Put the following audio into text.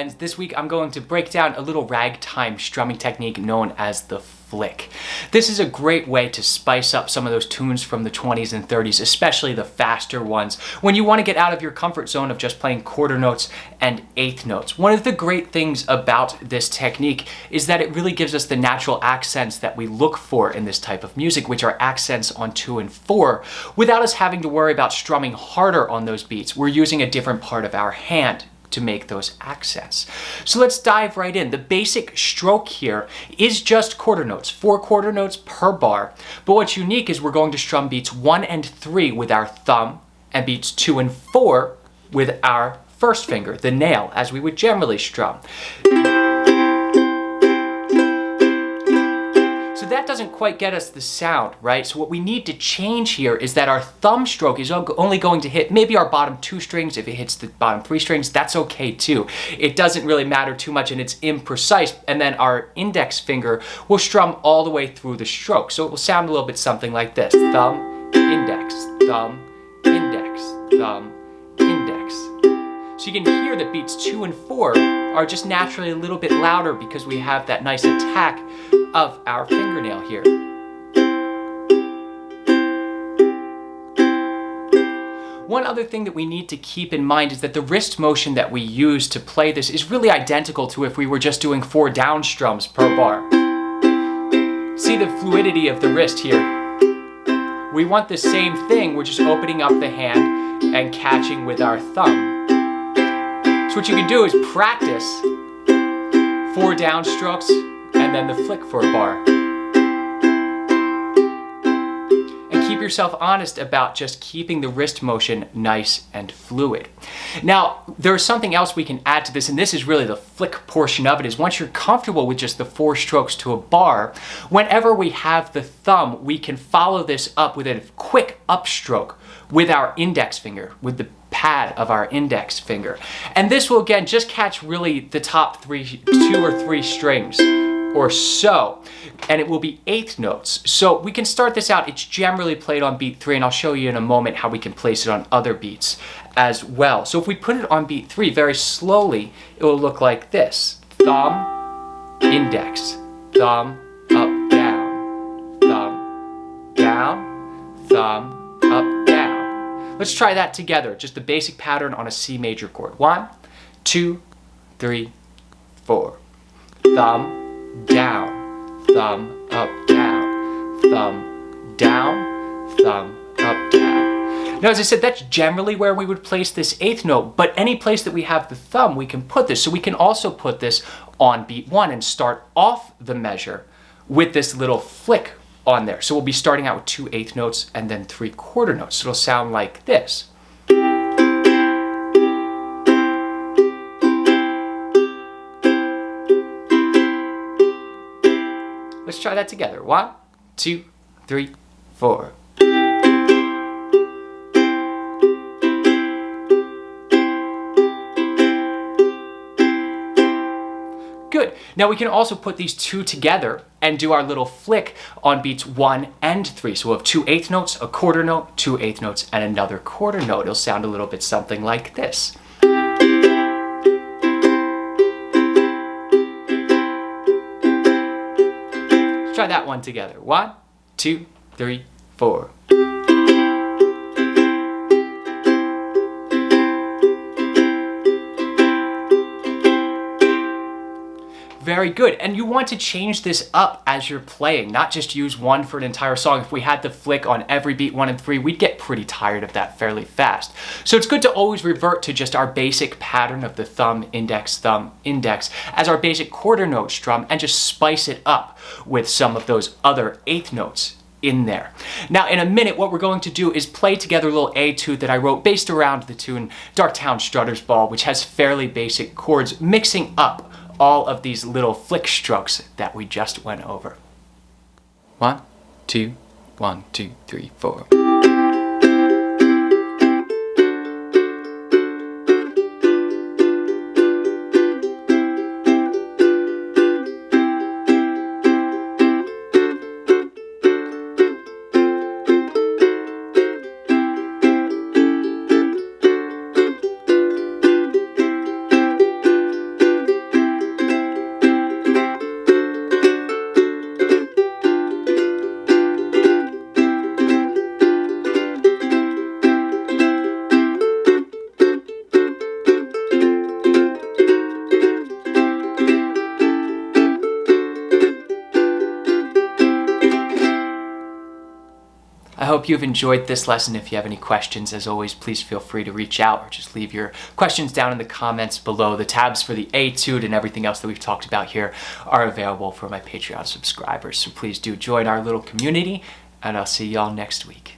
friends. This week I'm going to break down a little ragtime strumming technique known as the flick. This is a great way to spice up some of those tunes from the 20s and 30s, especially the faster ones, when you want to get out of your comfort zone of just playing quarter notes and eighth notes. One of the great things about this technique is that it really gives us the natural accents that we look for in this type of music, which are accents on 2 and 4, without us having to worry about strumming harder on those beats. We're using a different part of our hand to make those accents. So let's dive right in. The basic stroke here is just quarter notes, 4 quarter notes per bar. But what's unique is we're going to strum beats 1 and 3 with our thumb and beats 2 and 4 with our first finger, the nail, as we would generally strum. So that doesn't quite get us the sound, right? So what we need to change here is that our thumb stroke is only going to hit maybe our bottom 2 strings. If it hits the bottom 3 strings, that's okay too. It doesn't really matter too much and it's imprecise. And then our index finger will strum all the way through the stroke. So it will sound a little bit something like this. Thumb, index, thumb, index, thumb, index. So you can hear that beats 2 and 4 are just naturally a little bit louder because we have that nice attack of our fingernail here. One other thing that we need to keep in mind is that the wrist motion that we use to play this is really identical to if we were just doing 4 down strums per bar. See the fluidity of the wrist here. We want the same thing, we're just opening up the hand and catching with our thumb. So what you can do is practice 4 down strokes and then the flick for a bar. And keep yourself honest about just keeping the wrist motion nice and fluid. Now, there's something else we can add to this, and this is really the flick portion of it, is once you're comfortable with just the 4 strokes to a bar, whenever we have the thumb, we can follow this up with a quick upstroke with our index finger, with the pad of our index finger. And this will again just catch really the top 2 or 3 strings or so, and it will be eighth notes. So we can start this out. It's generally played on beat 3, and I'll show you in a moment how we can place it on other beats as well. So if we put it on beat 3 very slowly, it will look like this. Thumb, index, thumb, up, down, thumb, down, thumb, up, down. Let's try that together, just the basic pattern on a C major chord. 1, 2, 3, 4. Thumb, down, thumb, up, down, thumb, down, thumb, up, down. Now, as I said, that's generally where we would place this eighth note, but any place that we have the thumb, we can put this. So we can also put this on beat 1 and start off the measure with this little flick on there. So we'll be starting out with 2 eighth notes and then 3 quarter notes. So it'll sound like this. Let's try that together. 1, 2, 3, 4. Good. Now we can also put these 2 together and do our little flick on beats 1 and 3. So we'll have 2 eighth notes, a quarter note, 2 eighth notes, and another quarter note. It'll sound a little bit something like this. Try that one together. 1, 2, 3, 4. Very good. And you want to change this up as you're playing, not just use 1 for an entire song. If we had the flick on every beat 1 and 3, we'd get pretty tired of that fairly fast. So it's good to always revert to just our basic pattern of the thumb, index, as our basic quarter note strum, and just spice it up with some of those other eighth notes in there. Now, in a minute, what we're going to do is play together a little etude that I wrote based around the tune Darktown Strutter's Ball, which has fairly basic chords, mixing up all of these little flick strokes that we just went over. 1, 2, 1, 2, 3, 4. I hope you've enjoyed this lesson. If you have any questions, as always, please feel free to reach out or just leave your questions down in the comments below. The tabs for the etude and everything else that we've talked about here are available for my Patreon subscribers. So please do join our little community, and I'll see y'all next week.